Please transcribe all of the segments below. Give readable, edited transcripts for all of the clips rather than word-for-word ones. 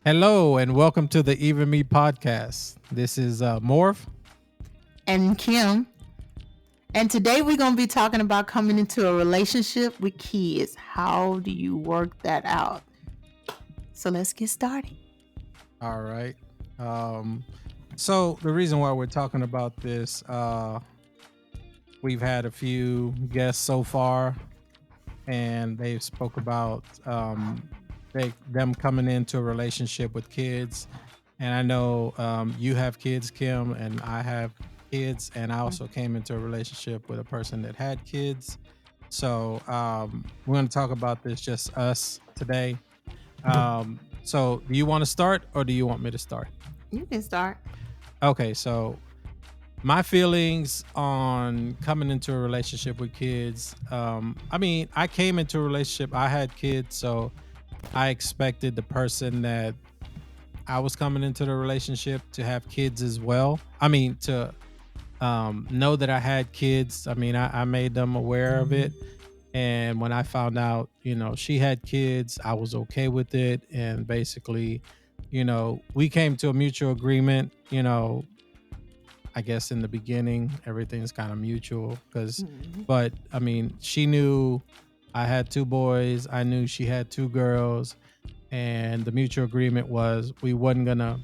Hello and welcome to the Even Me podcast. This is Morph. And Kim. And today we're going to be talking about coming into a relationship with kids. How do you work that out? So let's get started. All right. Um, so the reason why we're talking about this, we've had a few guests so far, and they've spoke about them coming into a relationship with kids. And I know you have kids, Kim, and I have kids, and I also came into a relationship with a person that had kids. So we're going to talk about this just us today. So do you want to start or do you want me to start? You can start. Okay, so my feelings on coming into a relationship with kids. I mean, I came into a relationship, I had kids, so I expected the person that I was coming into the relationship to have kids as well. I mean, to know that I had kids. I mean, I made them aware of it. And when I found out, she had kids, I was okay with it. And basically, we came to a mutual agreement. I guess in the beginning, everything's kind of mutual but I mean, she knew I had two boys, I knew she had two girls. And the mutual agreement was we wasn't going to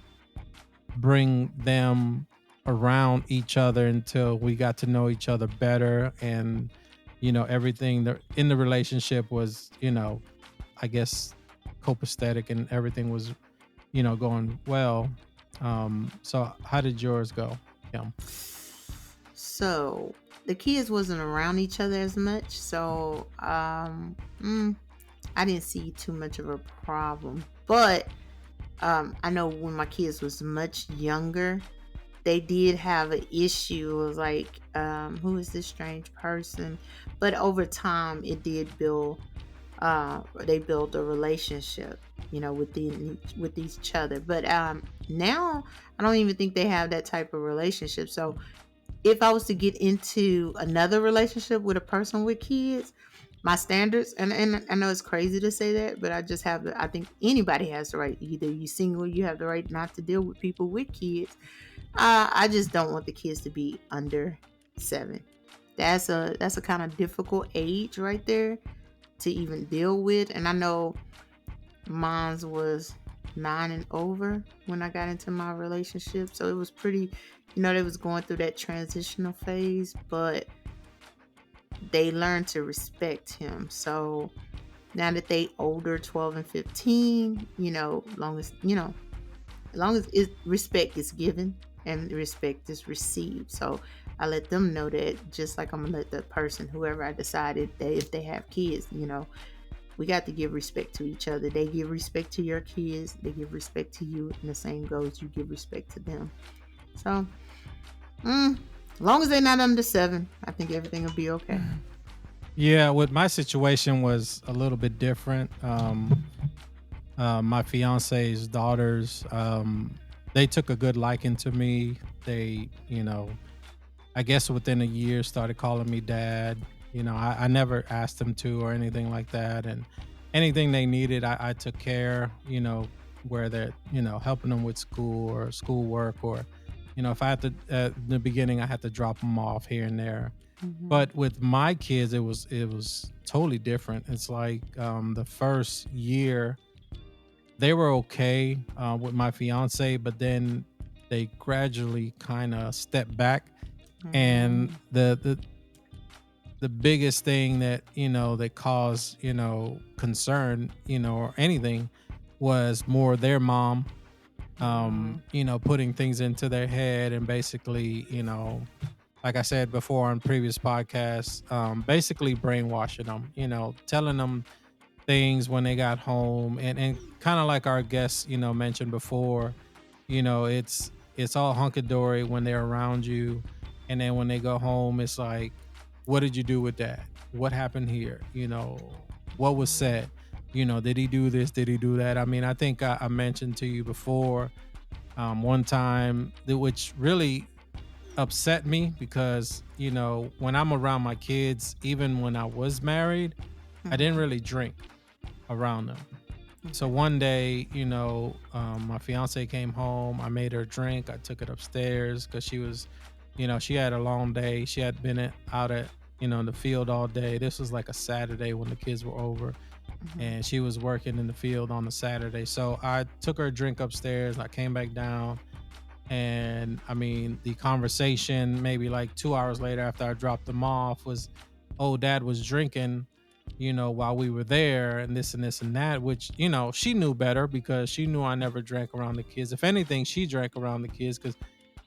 bring them around each other until we got to know each other better. And everything in the relationship was, I guess, copacetic, and everything was going well. So how did yours go, Kim? So the kids wasn't around each other as much. So I didn't see too much of a problem. But I know when my kids was much younger, they did have an issue of like, who is this strange person? But over time, it did build. They built a relationship, with each other. But now, I don't even think they have that type of relationship. So, if I was to get into another relationship with a person with kids, my standards, and I know it's crazy to say that, but I just have I think anybody has the right. Either you single, you have the right not to deal with people with kids. I just don't want the kids to be under 7. That's a kind of difficult age right there to even deal with. And I know mine's was 9 and over when I got into my relationship, so it was pretty. They was going through that transitional phase, but they learned to respect him. So now that they older, 12 and 15, long as respect is given and respect is received. So I let them know that, just like I'm gonna let the person, whoever I decided that if they have kids, we got to give respect to each other. They give respect to your kids, they give respect to you, and the same goes, you give respect to them. So as long as they're not under 7, I think everything will be okay. Yeah, with my situation was a little bit different. My fiance's daughters, they took a good liking to me. They, I guess within a year started calling me dad. I never asked them to or anything like that. And anything they needed, I took care, where they're, helping them with school or schoolwork, or, if I had to, in the beginning, I had to drop them off here and there. Mm-hmm. But with my kids, it was totally different. It's like the first year they were okay with my fiance, but then they gradually kind of stepped back. And Mm-hmm. the biggest thing that that caused concern, or anything, was more their mom, Mm-hmm. putting things into their head, and basically, like I said before on previous podcasts, basically brainwashing them, telling them things when they got home. And kind of like our guests, mentioned before, it's all hunky dory when they're around you. And then when they go home, it's like, what did you do with that? What happened here? What was said? Did he do this? Did he do that? I mean, I think I mentioned to you before, one time, which really upset me, because when I'm around my kids, even when I was married, I didn't Mm-hmm. really drink around them. So Okay. one day, my fiance came home. I made her a drink. I took it upstairs because she was, she had a long day. She had been out at, in the field all day. This was like a Saturday when the kids were over, Hmm. and she was working in the field on the Saturday. So I took her a drink upstairs. I came back down, and I mean, the conversation maybe like 2 hours later after I dropped them off was, oh, dad was drinking, while we were there, and this and that, which, she knew better because she knew I never drank around the kids. If anything, she drank around the kids because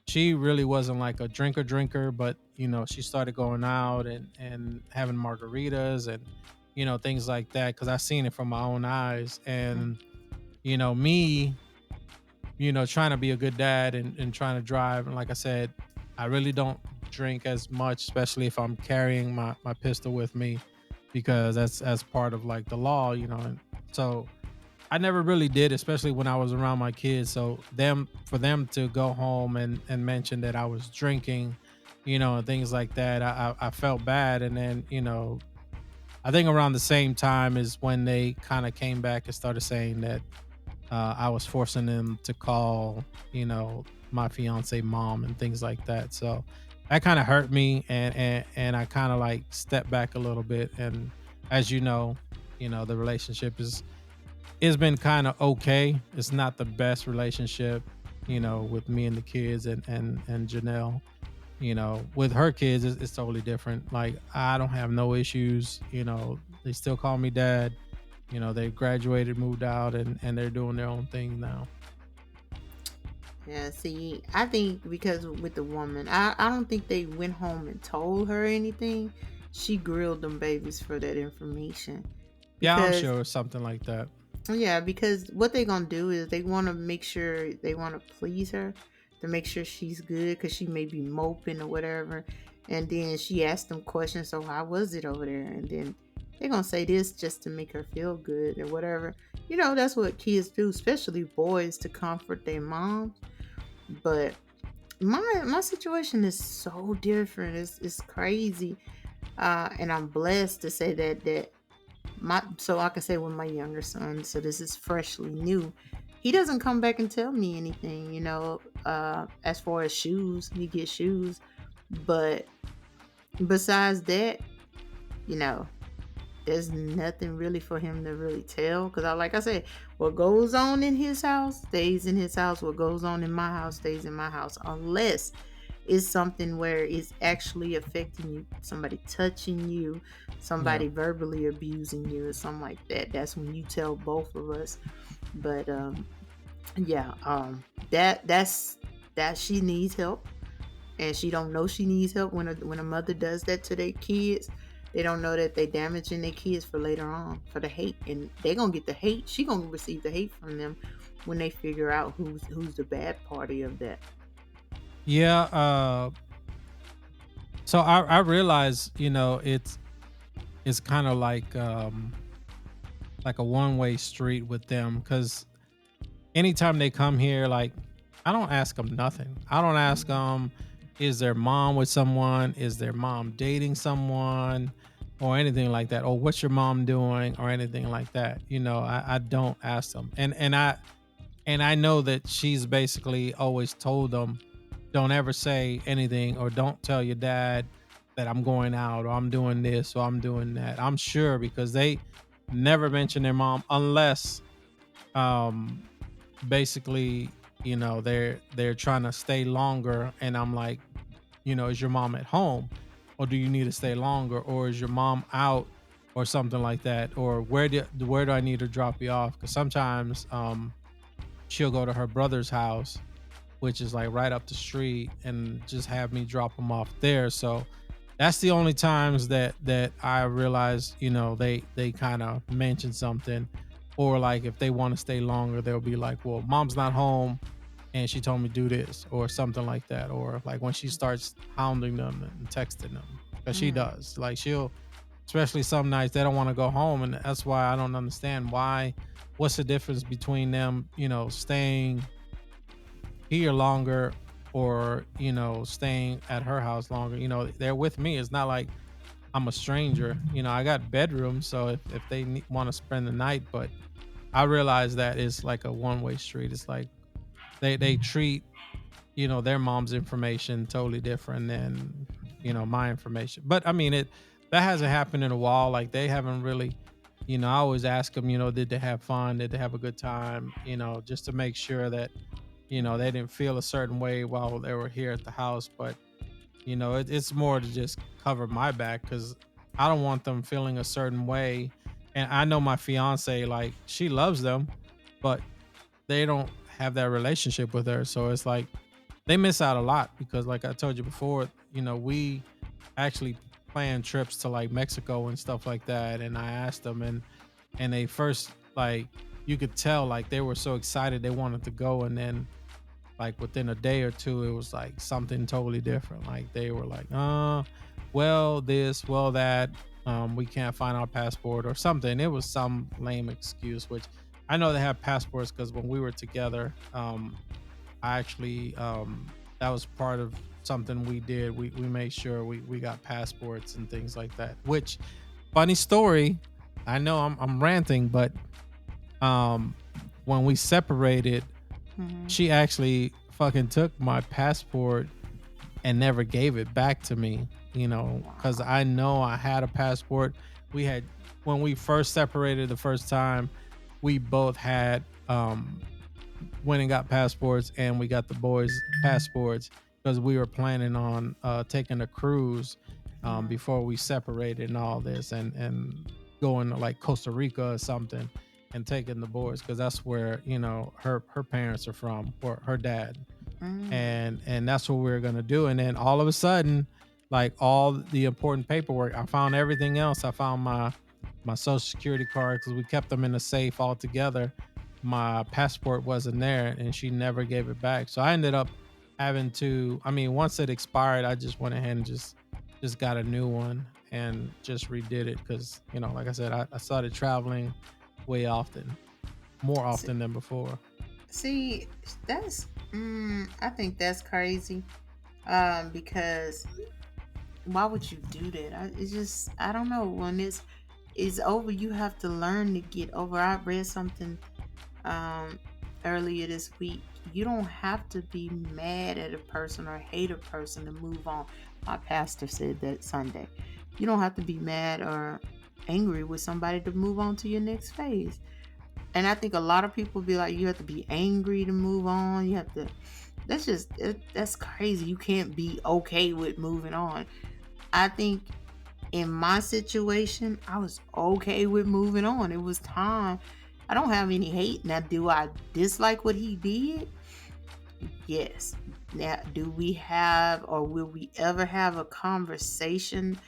she really wasn't like a drinker, but, she started going out and having margaritas and, things like that because I seen it from my own eyes. And, me, trying to be a good dad and trying to drive. And like I said, I really don't drink as much, especially if I'm carrying my pistol with me, because that's as part of like the law, And so I never really did, especially when I was around my kids. So for them to go home and mention that I was drinking, and things like that, I felt bad. And then, I think around the same time is when they kind of came back and started saying that I was forcing him to call, my fiance mom and things like that. So that kind of hurt me, and I kind of like stepped back a little bit. And as the relationship is been kind of okay. It's not the best relationship, with me and the kids and Janelle. With her kids, it's totally different. Like I don't have no issues. They still call me dad. They graduated, moved out, and they're doing their own thing now. Yeah, see, I think because with the woman, I don't think they went home and told her anything. She grilled them babies for that information. Yeah, I'm Because, sure it's something like that. yeah, because what they gonna do is they want to make sure they want to please her to make sure she's good because she may be moping or whatever. And then she asked them questions, so how was it over there? And then they're gonna say this just to make her feel good or whatever. That's what kids do, especially boys, to comfort their moms. But my situation is so different. It's crazy, and I'm blessed to say that my so I can say with my younger son. So this is freshly new. He doesn't come back and tell me anything. As far as shoes, he gets shoes, but besides that, you know, there's nothing really for him to really tell. Because like I said, what goes on in his house stays in his house. What goes on in my house stays in my house, unless it's something where it's actually affecting you, somebody touching you, Yeah. somebody verbally abusing you or something like that. That's when you tell both of us. But yeah, that she needs help, and she don't know she needs help. When a mother does that to their kids, they don't know that they damaging their kids for later on, for the hate, and they gonna get the hate. She gonna receive the hate from them when they figure out who's the bad party of that. Yeah. So I realize, it's kind of like a one-way street with them because anytime they come here, like I don't ask them nothing. I don't ask Mhm. them, is their mom with someone? Is their mom dating someone? Or anything like that. Or what's your mom doing? Or anything like that. I don't ask them. And I know that she's basically always told them, don't ever say anything or don't tell your dad that I'm going out or I'm doing this or I'm doing that. I'm sure because they never mention their mom unless um basically, they're trying to stay longer, and I'm like, is your mom at home or do you need to stay longer or is your mom out or something like that, or where do I need to drop you off? Cuz sometimes she'll go to her brother's house, which is like right up the street, and just have me drop them off there. So that's the only times that I realize, they kind of mention something, or like if they want to stay longer, they'll be like, "Well, mom's not home, and she told me to do this," or something like that, or like when she starts hounding them and texting them, because she Mm. does. Like she'll, especially some nights they don't want to go home, and that's why I don't understand why. What's the difference between them, staying here longer or staying at her house longer? They're with me. It's not like I'm a stranger. I got bedrooms, so if they want to spend the night, but I realize that it's like a one-way street. It's like they treat, their mom's information totally different than, my information. But I mean, that hasn't happened in a while. Like they haven't really, I always ask them, did they have fun? Did they have a good time? Just to make sure that, they didn't feel a certain way while they were here at the house. But it's more to just cover my back because I don't want them feeling a certain way. And I know my fiance, like, she loves them, but they don't have that relationship with her. So it's like they miss out a lot because, like I told you before, we actually plan trips to like Mexico and stuff like that. And I asked them, and they first, like, you could tell like they were so excited they wanted to go, and then like within a day or two it was like something totally different. Like they were like, well this, well that, we can't find our passport or something. It was some lame excuse, which I know they have passports because when we were together, I actually, that was part of something we did. We made sure we got passports and things like that. Which, funny story, I know I'm ranting, but um when we separated, Hmm. she actually fucking took my passport and never gave it back to me, because Wow. I know I had a passport. We had, when we first separated the first time, we both had, went and got passports, and we got the boys' passports because we were planning on taking a cruise, Hmm. before we separated and all this, and going to like Costa Rica or something, and taking the boys because that's where, her parents are from, or her dad, Mm. and that's what we were gonna do. And then all of a sudden, like all the important paperwork, I found everything else. I found my social security card because we kept them in a safe all together. My passport wasn't there, and she never gave it back. So I ended up having to. I mean, once it expired, I just went ahead and just got a new one and just redid it because, like I said, I started traveling way often, more See, often than before. see, that's I think that's crazy. Because why would you do that? It's just I don't know. When it's over, you have to learn to get over. I read something um earlier this week. You don't have to be mad at a person or hate a person to move on. My pastor said that Sunday. You don't have to be mad or angry with somebody to move on to your next phase. And I think a lot of people be like, you have to be angry to move on. You have to. That's crazy. You can't be okay with moving on. I think in my situation, I was okay with moving on. It was time. I don't have any hate. Now, do I dislike what he did? Yes. Now, do we have or will we ever have a conversation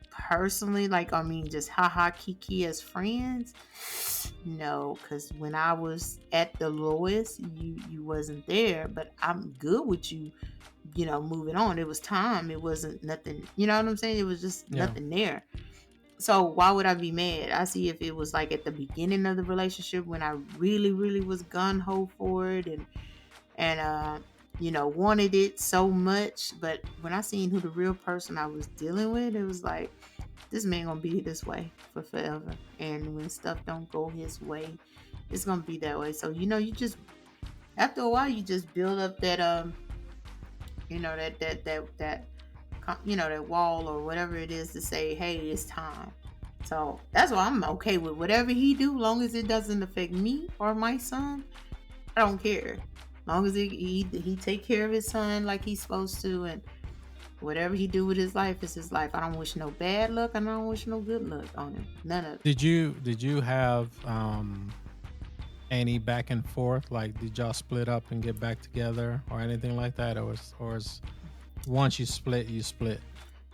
personally? Like, I mean, just haha kiki as friends? No, because when I was at the lowest, you wasn't there. But I'm good with you, moving on. It was time. It wasn't nothing. You know what I'm saying? It was just Yeah. nothing there. So why would I be mad? I see if it was like at the beginning of the relationship when I really, really was gun ho for it and wanted it so much. But when I seen who the real person I was dealing with, it was like this man gonna be this way for forever. And when stuff don't go his way, it's gonna be that way. So you just after a while you just build up that that wall or whatever it is to say, hey, it's time. So that's why I'm okay with whatever he do, long as it doesn't affect me or my son. I don't care, long as he take care of his son like he's supposed to, and whatever he do with his life is his life. I don't wish no bad luck, and I don't wish no good luck on him. None of it. Did you have any back and forth? Like, did y'all split up and get back together or anything like that? Or is once you split, you split?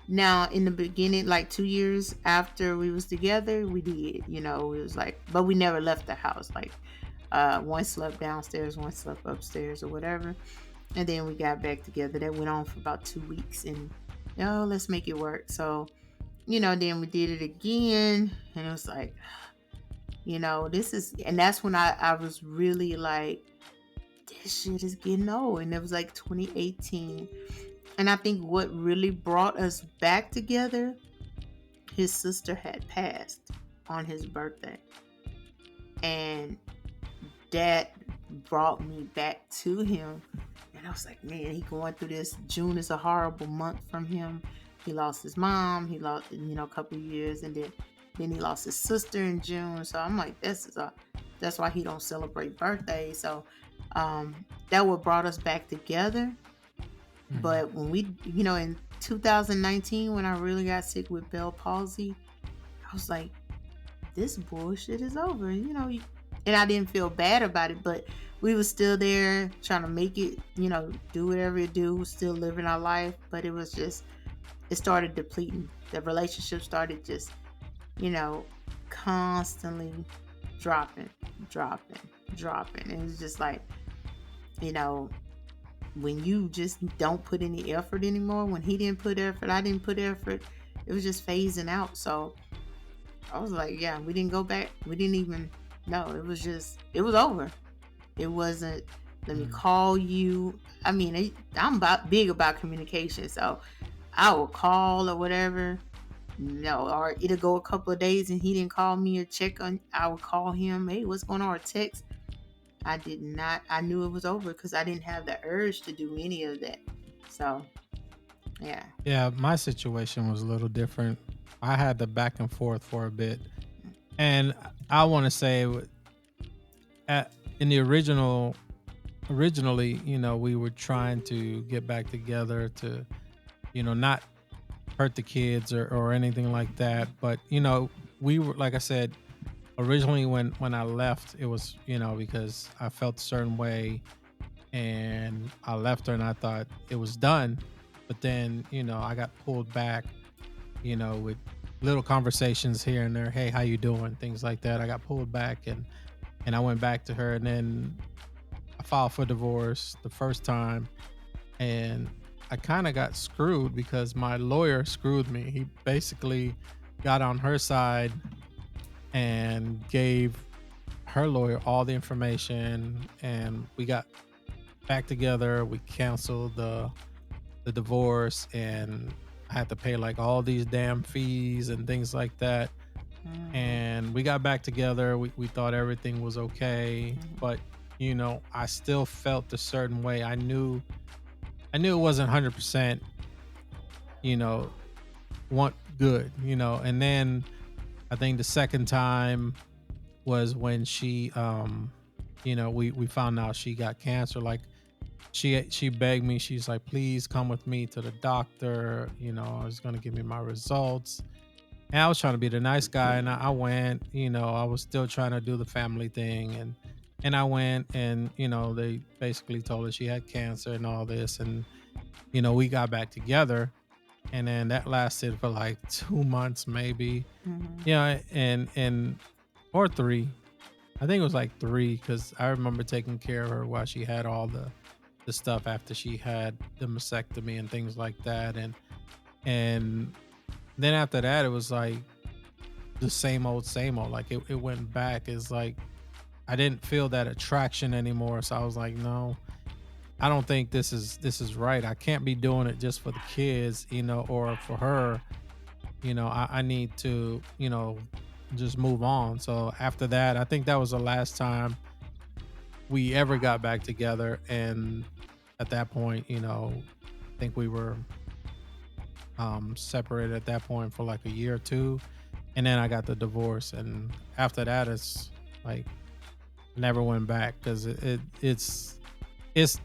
Now, in the beginning, like 2 years after we was together, we did. It was like, but we never left the house. Like, one slept downstairs, one slept upstairs, or whatever. And then we got back together. That went on for about 2 weeks, and let's make it work. So, then we did it again, and it was like, this is, and that's when I was really like, this shit is getting old. And it was like 2018. And I think what really brought us back together, his sister had passed on his birthday. And that brought me back to him. And I was like, man, he going through this. June is a horrible month from him. He lost his mom. He lost, a couple of years, and then he lost his sister in June. So I'm like, that's why he don't celebrate birthdays. So that what brought us back together. Mhm. But when we, in 2019, when I really got sick with Bell palsy, I was like, this bullshit is over, and I didn't feel bad about it, but we were still there trying to make it, do whatever it do, still living our life. But it was just, it started depleting. The relationship started just, you know, constantly dropping, dropping, dropping. And it was just like, you know, when you just don't put any effort anymore, when he didn't put effort, I didn't put effort, it was just phasing out. So I was like, yeah, we didn't go back. We didn't even, no, it was just, it was over. It wasn't, let me Mhm. call you. I mean, I'm big about communication. So I will call or whatever. No, or it'll go a couple of days and he didn't call me or check on, I would call him, hey, what's going on, or text. I did not, I knew it was over because I didn't have the urge to do any of that. So, yeah. Yeah, my situation was a little different. I had the back and forth for a bit, and I want to say, in the originally, we were trying to get back together to, not hurt the kids or anything like that. But we were, like I said, originally when I left, it was because I felt a certain way, and I left her, and I thought it was done. But then I got pulled back, with little conversations here and there. Hey, how you doing? Things like that. I got pulled back, and I went back to her, and then I filed for divorce the first time, and I kind of got screwed because my lawyer screwed me. He basically got on her side and gave her lawyer all the information, and we got back together. We canceled the divorce, and I had to pay like all these damn fees and things like that. Mm-hmm. And we got back together. We thought everything was okay, Mm-hmm. but I still felt a certain way. I knew it wasn't 100%, you know, want good, and then I think the second time was when she we found out she got cancer. Like, she begged me. She's like, please come with me to the doctor. I was gonna give me my results. And I was trying to be the nice guy, and I went. I was still trying to do the family thing, and I went, and they basically told her she had cancer and all this, and we got back together, and then that lasted for like 2 months maybe. Mm-hmm. Yeah, and or three. I think it was like three, because I remember taking care of her while she had all the stuff after she had the mastectomy and things like that, and then after that it was like the same old. Like, it went back. It's like I didn't feel that attraction anymore, so I was like, no, I don't think this is right. I can't be doing it just for the kids, or for her. I need to, just move on. So after that, I think that was the last time we ever got back together. And at that point, I think we were separated at that point for like a year or two. And then I got the divorce. And after that, it's like never went back, because it's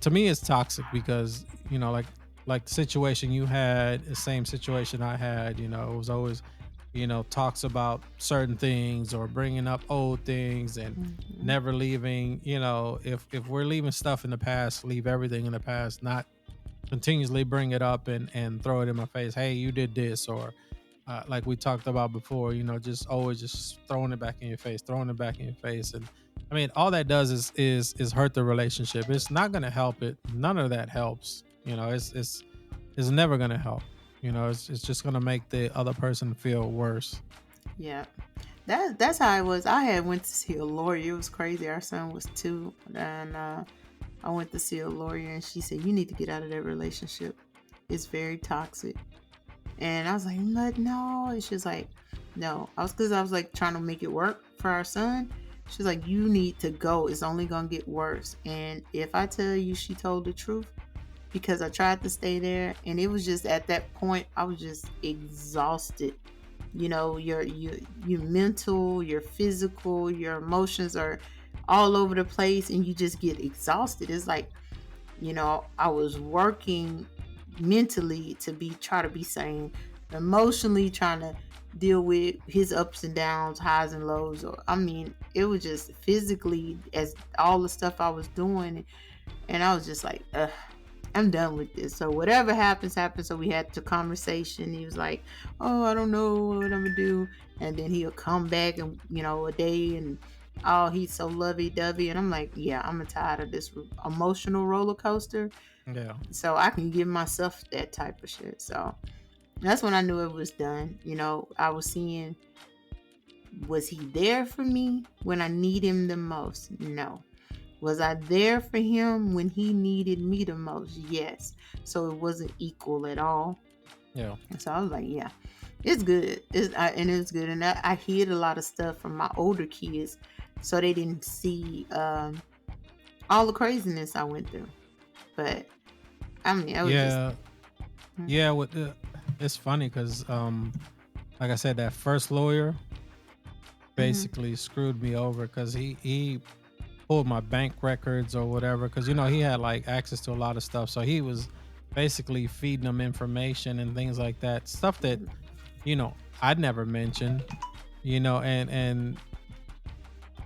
to me it's toxic, because like the situation you had, the same situation I had. It was always talks about certain things or bringing up old things, and Mm-hmm. never leaving. If we're leaving stuff in the past, leave everything in the past, not continuously bring it up and throw it in my face. Hey, you did this, or like we talked about before, just always just throwing it back in your face, throwing it back in your face. And I mean, all that does is hurt the relationship. It's not going to help it. None of that helps. It's never going to help. It's just going to make the other person feel worse. Yeah. That's how it was. I had went to see a lawyer. It was crazy. Our son was 2, and I went to see a lawyer, and she said, "You need to get out of that relationship. It's very toxic." And I was like, "But no." And she was like, "No." I was, because I was like trying to make it work for our son, She's like, you need to go. It's only gonna get worse. And if I tell you she told the truth, because I tried to stay there and it was just at that point I was just exhausted. You know, your mental, your physical, your emotions are all over the place and you just get exhausted. It's like, I was working mentally to be try to be sane, emotionally trying to deal with his ups and downs, highs and lows. Or I mean, it was just physically as all the stuff I was doing, and I was just like, ugh, I'm done with this. So whatever happens, happens. So we had the conversation. He was like, "Oh, I don't know what I'm gonna do," and then he'll come back and a day and oh, he's so lovey dovey, and I'm like, yeah, I'm tired of this emotional roller coaster. Yeah. So I can give myself that type of shit. So that's when I knew it was done. I was seeing, was he there for me when I need him the most? No. Was I there for him when he needed me the most? Yes. So it wasn't equal at all. Yeah. And so I was like, yeah, it's good. And it was good. And I hid a lot of stuff from my older kids so they didn't see all the craziness I went through. But I mean, I was just. Yeah. Yeah. It's funny because, like I said, that first lawyer Mhm. basically screwed me over because he pulled my bank records or whatever because he had like access to a lot of stuff, so he was basically feeding them information and things like that, stuff that you know I'd never mentioned, and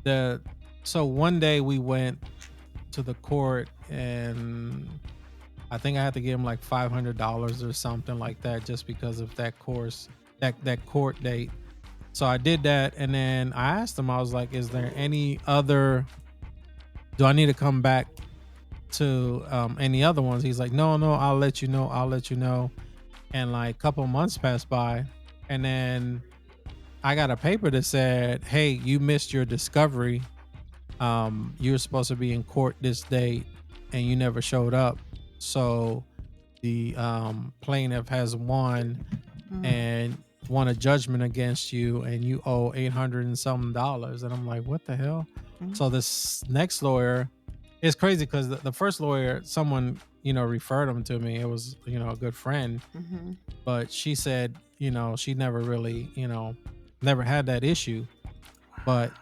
the so one day we went to the court, and I think I had to give him like $500 or something like that just because of that course, that court date. So I did that, and then I asked him, I was like, is there any other, do I need to come back to any other ones? He's like, no, no, I'll let you know. I'll let you know. And like a couple months passed by, and then I got a paper that said, hey, you missed your discovery. You were supposed to be in court this date and you never showed up. So the plaintiff has won Mhm. and won a judgment against you, and you owe 800 and some dollars. And I'm like, what the hell? Mhm. So this next lawyer, it's crazy because the first lawyer, someone, referred him to me. It was, a good friend, Mhm. but she said, she never really, never had that issue. But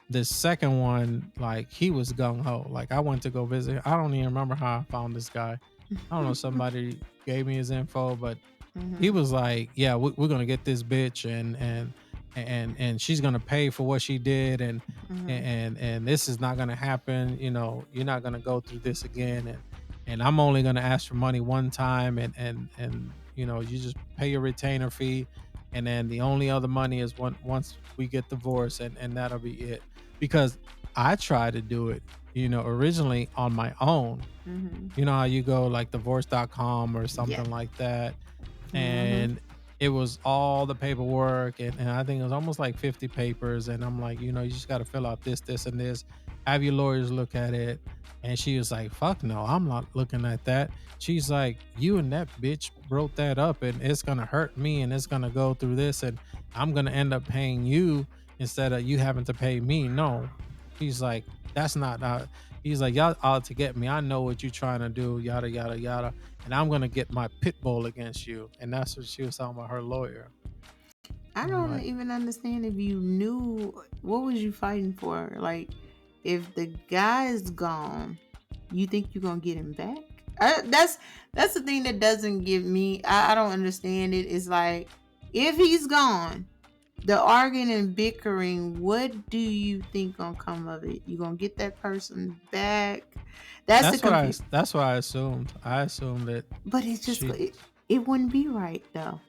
the second one, like he was gung ho. Like I went to go visit. I don't even remember how I found this guy. I don't know. Somebody gave me his info, but he Mhm. was like, "Yeah, we're gonna get this bitch, and she's gonna pay for what she did, Mhm. and this is not gonna happen. You're not gonna go through this again, and I'm only gonna ask for money one time, and you just pay your retainer fee, and then the only other money is once we get divorced, and that'll be it. Because I tried to do it, originally on my own. Mhm. You know how you go like divorce.com or Yeah. something like that, Mhm. and it was all the paperwork, and I think it was almost like 50 papers, and I'm like, you just got to fill out this and this, have your lawyers look at it. And she was like, fuck no, I'm not looking at that. She's like, you and that bitch wrote that up, and it's gonna hurt me, and it's gonna go through this, and I'm gonna end up paying you instead of you having to pay me. No. He's like, that's not he's like, y'all out to get me. I know what you're trying to do, yada yada yada, and I'm gonna get my pit bull against you. And that's what she was talking about, her lawyer. I I'm don't like, even understand if you knew what was you fighting for. Like, if the guy is gone, you think you're gonna get him back? That's the thing that doesn't give me. I don't understand it. It's like, if he's gone, the arguing and bickering, what do you think gonna come of it? You gonna get that person back? That's the confusion. that's what I assumed. I assumed that But it's just she it wouldn't be right though.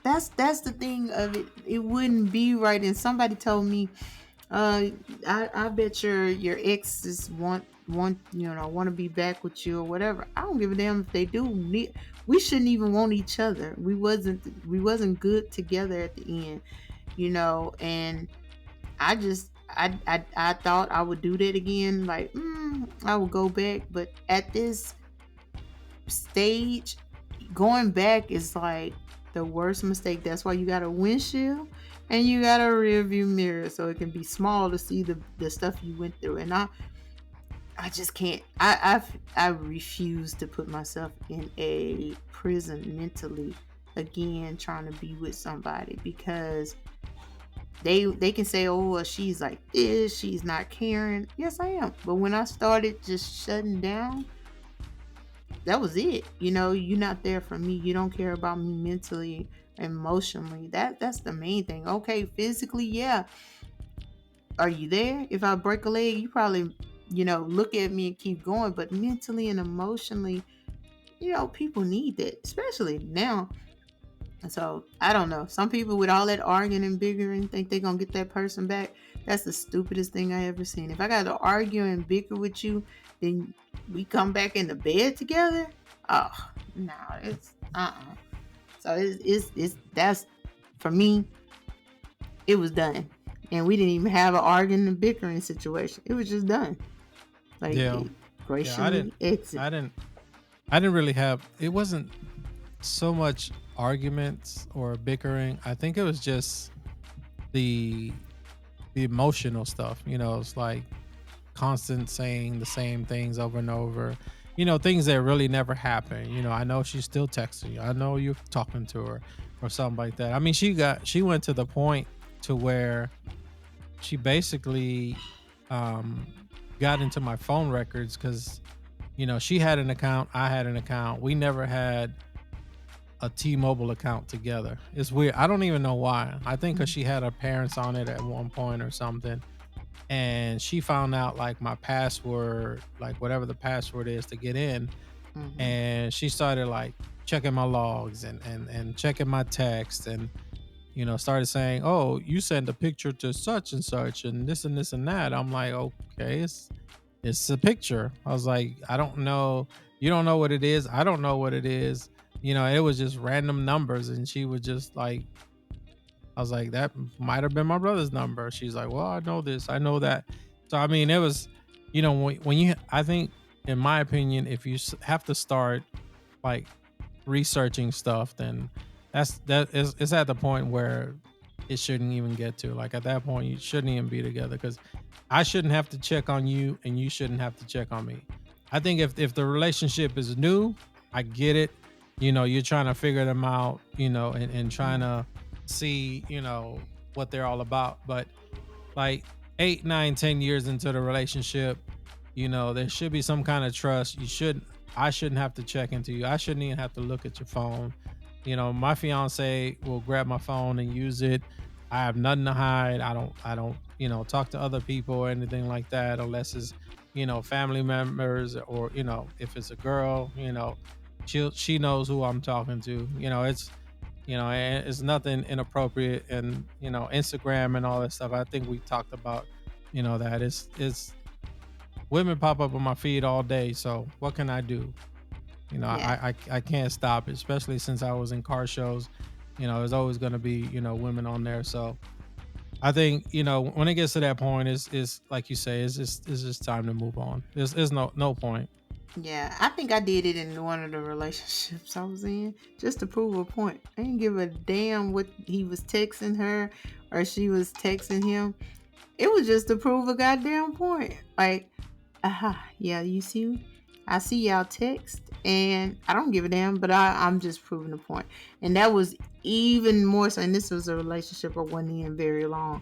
That's the thing of it. It wouldn't be right. And somebody told me, uh, I bet your exes want to be back with you or whatever. I don't give a damn if they do. We shouldn't even want each other. We wasn't good together at the end, And I thought I would do that again. Like, I would go back, but at this stage, going back is like the worst mistake. That's why you got a windshield, and you got a rear view mirror so it can be small to see the stuff you went through. And I just can't. I refuse to put myself in a prison mentally again trying to be with somebody because they can say, oh well, she's like this, she's not caring. Yes, I am. But when I started just shutting down, that was it. You're not there for me. You don't care about me mentally, emotionally. That's the main thing. Okay, physically, yeah. Are you there? If I break a leg, you probably, look at me and keep going. But mentally and emotionally, people need that, especially now. So I don't know. Some people with all that arguing and bickering think they're gonna get that person back. That's the stupidest thing I ever seen. If I got to argue and bicker with you, then we come back in the bed together. Oh no, it's So it's that's for me. It was done, and we didn't even have an arguing and bickering situation. It was just done. Like Yeah. it Yeah, I didn't graciously exit. I didn't I didn't really have it wasn't so much arguments or bickering. I think it was just the the emotional stuff. It's like constant saying the same things over and over. Things that really never happen. I know she's still texting you. I know you're talking to her or something like that. I mean, she went to the point to where she basically um got into my phone records because she had an account, I had an account. We never had a T-Mobile account together. It's weird. I don't even know why. I think because she had her parents on it at one point or something, and she found out like my password, like whatever the password is to get in, Hmm. and she started like checking my logs and checking my text and started saying, "Oh, you sent a picture to such and such and this and that." I'm like, "Okay, it's a picture." I was like, "I don't know. You don't know what it is. I don't know what it is." It was just random numbers, and she was just like, I was like, "That might have been my brother's number." She's like, "Well, I know this, I know that." So I mean, it was, when you, I think, in my opinion, if you have to start like researching stuff, then that is it's at the point where it shouldn't even get to. Like at that point, you shouldn't even be together because I shouldn't have to check on you, and you shouldn't have to check on me. I think if the relationship is new, I get it. You're trying to figure them out, and trying to see, what they're all about. But like 8, 9, 10 years into the relationship, there should be some kind of trust. I shouldn't have to check into you. I shouldn't even have to look at your phone. My fiance will grab my phone and use it. I have nothing to hide. I don't talk to other people or anything like that unless it's family members, or if it's a girl, she knows who I'm talking to. And it's nothing inappropriate. And Instagram and all that stuff, I think we talked about that it's women pop up on my feed all day, so what can I do? Yeah. I can't stop it, especially since I was in car shows. There's always going to be women on there. So I think when it gets to that point, is like you say, it's just time to move on. There's no point. Yeah, I think I did it in one of the relationships I was in just to prove a point. I didn't give a damn what he was texting her or she was texting him. It was just to prove a goddamn point. Like, aha, yeah, you see, I see y'all text and I don't give a damn, but I'm just proving a point. And that was even more so, and this was a relationship I wasn't in very long.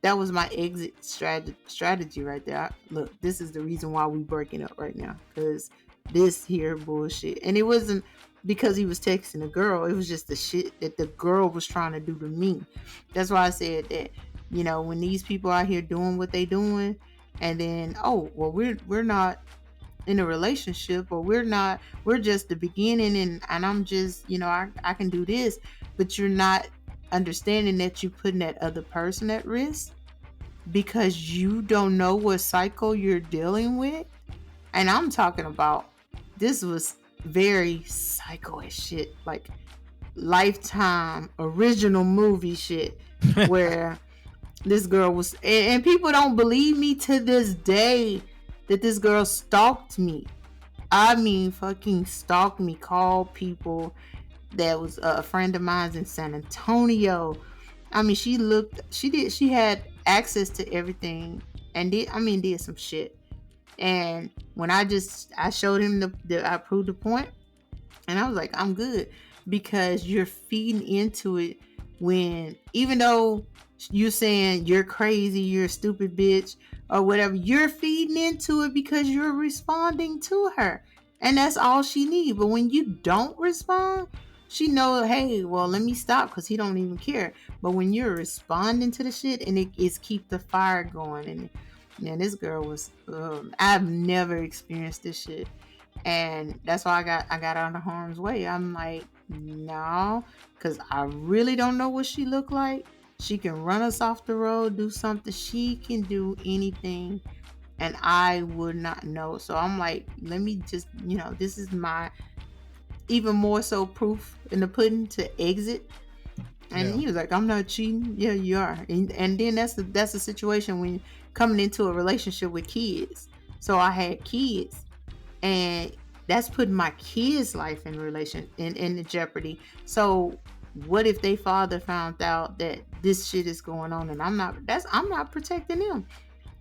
That was my exit strategy right there. Look, this is the reason why we breaking up right now, because this here bullshit. And it wasn't because he was texting a girl. It was just the shit that the girl was trying to do to me. That's why I said that. When these people out here doing what they doing, and then well, we're not in a relationship, or we're just the beginning, and I'm just I can do this, but you're not understanding that you're putting that other person at risk because you don't know what cycle you're dealing with. And I'm talking about, this was very psycho as shit, like Lifetime original movie shit, where this girl was, and people don't believe me to this day that this girl stalked me. I mean, fucking stalked me, called people that was a friend of mine in San Antonio, I mean, she had access to everything, and did some shit. And when I showed him I proved the point, and I was like, I'm good, because you're feeding into it, when even though you're saying you're crazy, you're a stupid bitch, or whatever, you're feeding into it because you're responding to her. And that's all she needs. But when you don't respond, she know, hey, well, let me stop, because he don't even care. But when you're responding to the shit, and it's keep the fire going. And man, this girl was, I've never experienced this shit, and that's why I got out of harm's way. I'm like, no, because I really don't know what she looked like. She can run us off the road, do something. She can do anything, and I would not know. So I'm like, let me just, this is my even more so proof in the pudding to exit. And Yeah. he was like, I'm not cheating. Yeah, you are. And then that's the situation when coming into a relationship with kids. So I had kids, and that's putting my kids' life in jeopardy. So what if they father found out that this shit is going on, and I'm not protecting them.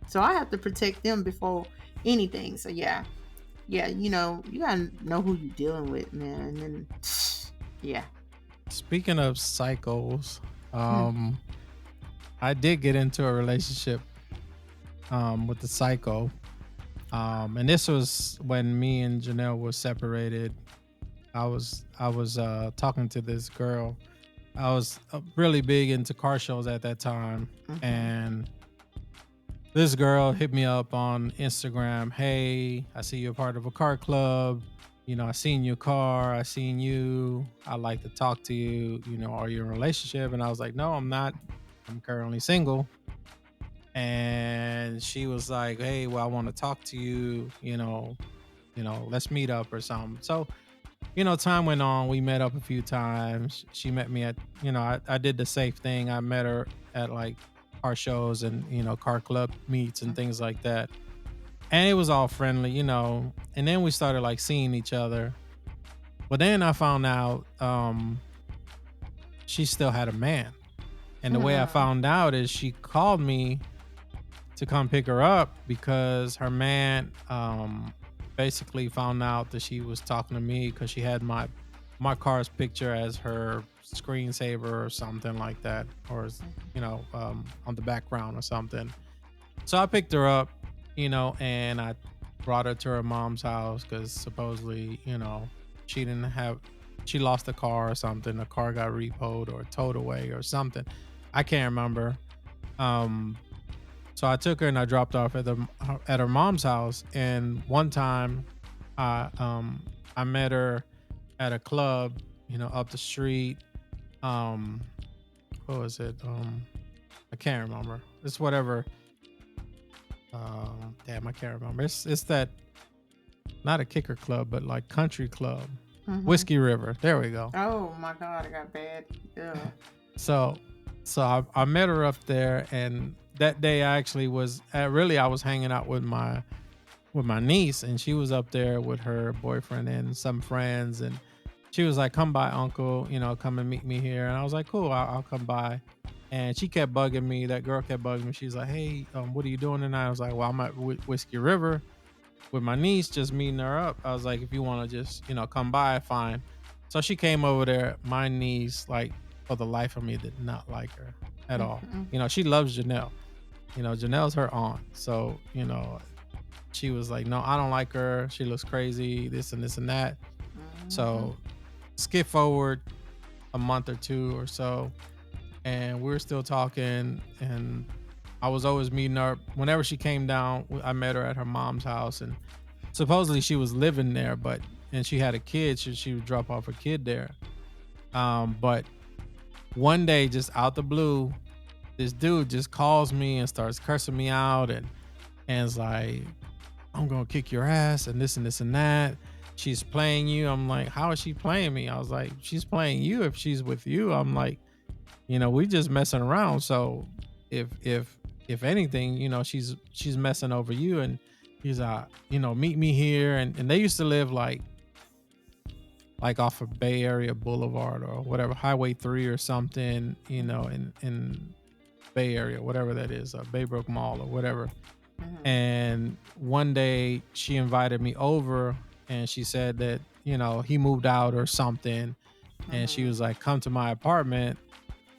So I have to protect them before anything. So yeah. Yeah, you gotta know who you're dealing with, man. And then yeah. Speaking of cycles, Hmm. um, I did get into a relationship with the psycho. And this was when me and Janelle were separated. I was talking to this girl. I was really big into car shows at that time, Hmm. and this girl hit me up on Instagram. Hey, I see you're part of a car club. I seen your car. I seen you. I'd like to talk to you. Are you in a relationship? And I was like, no, I'm not. I'm currently single. And she was like, hey, well, I want to talk to you. Let's meet up or something. So, time went on. We met up a few times. She met me at, I did the safe thing. I met her at like car shows and, car club meets and things like that. And it was all friendly. And then we started like seeing each other. But then I found out she still had a man. And the way I Hmm. found out is she called me to come pick her up because her man basically found out that she was talking to me because she had my car's picture as her screensaver or something like that, or on the background or something. So I picked her up, and I brought her to her mom's house because supposedly, she didn't have, she lost a car or something. The car got repoed or towed away or something. I can't remember. Um, so I took her and I dropped off at her mom's house. And one time, I met her at a club, up the street. Um, what was it? I can't remember. It's whatever. Damn, I can't remember. It's that, not a kicker club, but like country club, Hmm. Whiskey River. There we go. Oh my God, I got bad. Yeah. So, so I met her up there, and that day I actually was really I was hanging out with my niece, and she was up there with her boyfriend and some friends, and she was like, come by, uncle, come and meet me here. And I was like, cool, I'll come by. And she kept bugging me, that girl kept bugging me. She's like, hey, what are you doing tonight? I was like, well, I'm at Whiskey River with my niece, just meeting her up. I was like, if you want to just come by, fine. So she came over there. My niece, like, for the life of me, did not like her at all. Hmm. She loves Janelle. Janelle's her aunt. So she was like, no, I don't like her, she looks crazy, this and this and that. Hmm. So skip forward a month or two or so, and we were still talking, and I was always meeting her whenever she came down. I met her at her mom's house, and supposedly she was living there, and she had a kid, so she would drop off her kid there. But one day, just out the blue, this dude just calls me and starts cursing me out, and it's like, I'm gonna kick your ass and this and this and that. She's playing you. I'm like, how is she playing me? I was like, she's playing you if she's with you. I'm like, we just messing around. So if anything, she's messing over you. And he's meet me here. And they used to live like like off of Bay Area Boulevard or whatever, Highway 3 or something, Mhm. in Bay Area, whatever that is, Baybrook Mall or whatever. Mhm. And one day she invited me over and she said that, he moved out or something. And she Mhm. was like, come to my apartment,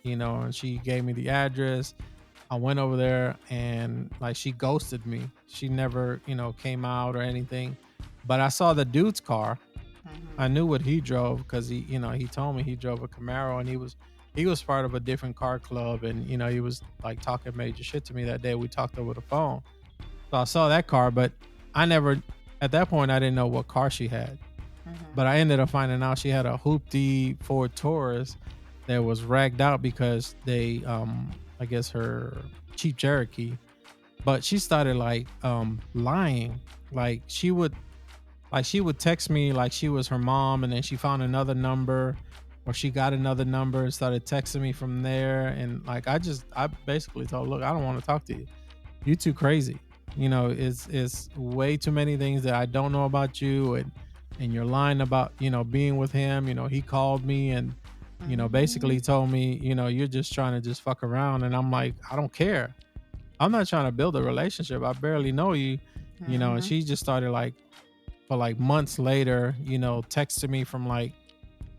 and she gave me the address. I went over there and like she ghosted me. She never, came out or anything. But I saw the dude's car. I Mhm. knew what he drove because he told me he drove a Camaro and he was part of a different car club and he was like talking major shit to me that day. We talked over the phone. So I saw that car, but I never at that point I didn't know what car she had. Mhm. But I ended up finding out she had a hoopty Ford Taurus that was ragged out because they I guess her Jeep Cherokee. But she started like lying. Like she would text me like she was her mom and then she found another number or she got another number and started texting me from there. And like I basically told her, look, I don't want to talk to you. You too crazy. It's way too many things that I don't know about you, and you're lying about being with him. He called me and basically Mhm. told me you're just trying to just fuck around, and I'm like, I don't care. I'm not trying to build a relationship. I barely know you. And Mhm. she just started like for like months later, texting me from like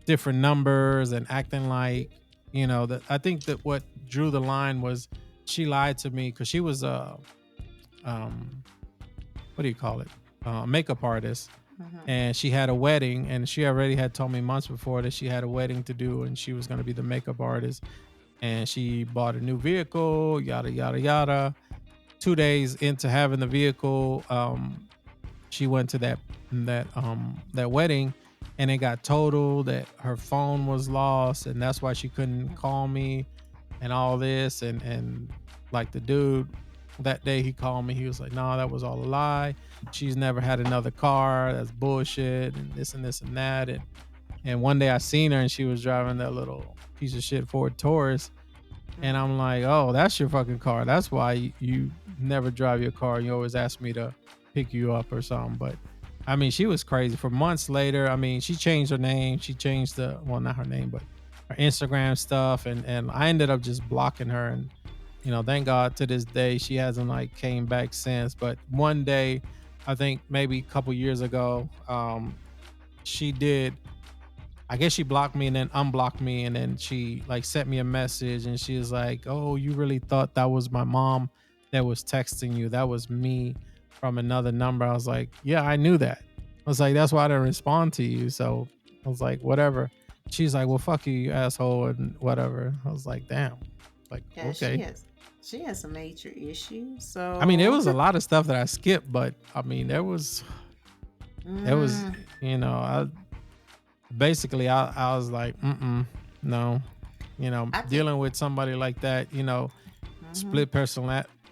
different numbers and acting like that. I think that what drew the line was she lied to me because she was um what do you call it, makeup artist, Mhm. and she had a wedding and she already had told me months before that she had a wedding to do and she was going to be the makeup artist, and she bought a new vehicle, yada yada yada. 2 days into having the vehicle, she went to that wedding and it got totaled, that her phone was lost and that's why she couldn't call me and all this. And like the dude that day he called me, he was like, no, that was all a lie. She's never had another car, that's bullshit, and this and this and that. And one day I seen her and she was driving that little piece of shit Ford Taurus, and Mhm. I'm like, oh, that's your fucking car, that's why you never drive your car, you always ask me to pick you up or something. But I mean, she was crazy. For months later, I mean, she changed her name, she changed the, well, not her name, but her Instagram stuff, and I ended up just blocking her. And thank God to this day she hasn't like came back since. But one day, I think maybe a couple years ago, she did, I guess she blocked me and then unblocked me, and then she like sent me a message and she was like, "Oh, you really thought that was my mom that was texting you? That was me from another number." I was like, "Yeah, I knew that." I was like, "That's why I didn't respond to you." So I was like, "Whatever." She's like, "Well, fuck you, you asshole," and whatever. I was like, "Damn." Like, Yeah, okay. she has some major issues. I mean, there So was a lot of stuff that I skipped, but I mean, there was, mm, I basically I was like, no, I think dealing with somebody like that, mhm. split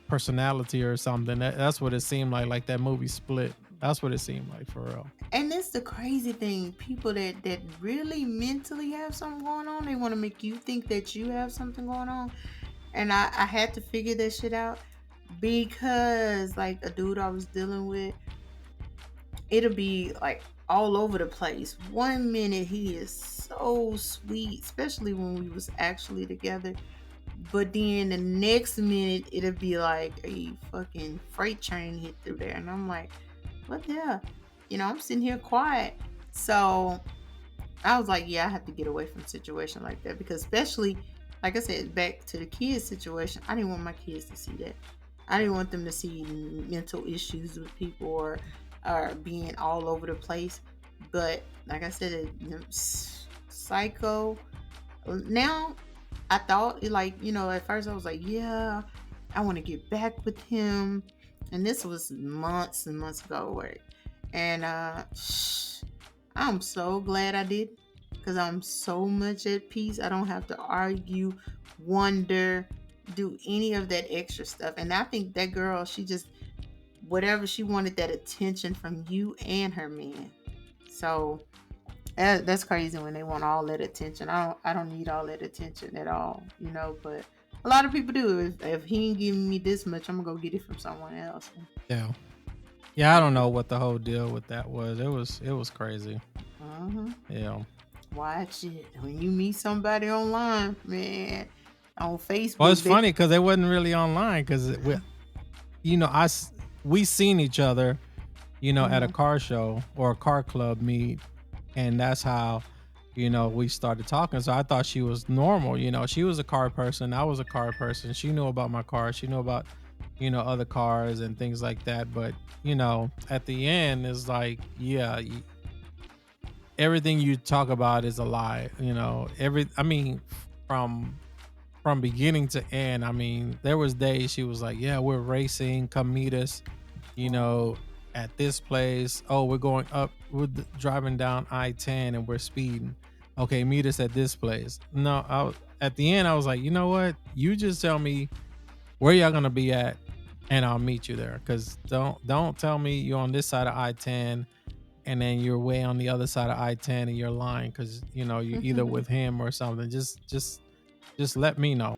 personality or something. That's what it seemed like that movie Split. That's what it seemed like for real. And that's the crazy thing. People that really mentally have something going on, they want to make you think that you have something going on. And I had to figure that shit out because like a dude I was dealing with, it'll be like all over the place. One minute he is so sweet, especially when we was actually together. But then the next minute it'll be like a fucking freight train hit through there. And I'm like, what the hell? I'm sitting here quiet. So I was like, yeah, I have to get away from a situation like that because especially like I said, back to the kids situation, I didn't want my kids to see that. I didn't want them to see mental issues with people or being all over the place. But like I said, psycho. Now I thought like at first I was like, yeah, I want to get back with him, and this was months and months ago, right? And I'm so glad I did because I'm so much at peace. I don't have to argue, wonder, do any of that extra stuff. And I think that girl, she just whatever she wanted that attention from you and her man. So that's crazy when they want all that attention. I don't need all that attention at all, but a lot of people do. If he ain't giving me this much, I'm gonna go get it from someone else. Yeah. Yeah, I don't Yeah. know what the whole deal with that was. It was crazy. Mm-hmm. Yeah. Watch it. When you meet somebody online, man, on Well, it's Facebook, they funny because they wasn't really online because we, you know, we seen each other, at a Mhm. car show or a car club meet, and that's how, we started talking. So I thought she was normal. She was a car person. I was a car person. She knew about my car. She knew about, other cars and things like that. But at the end, it's like, yeah, everything you talk about is a lie. I mean, from from beginning to end. I mean, there was days she was like, "Yeah, we're racing. Come meet us." You Wow. know, at this place. Oh, we're going up. We're driving down I-10 and we're speeding. Okay, meet us at this place. No, at the end I was like, you know what? You just tell me where y'all gonna be at, and I'll meet you there. Cause don't tell me you're on this side of I-10 and then you're way on the other side of I-10 and you're lying because you're either with him or something. Just let me know.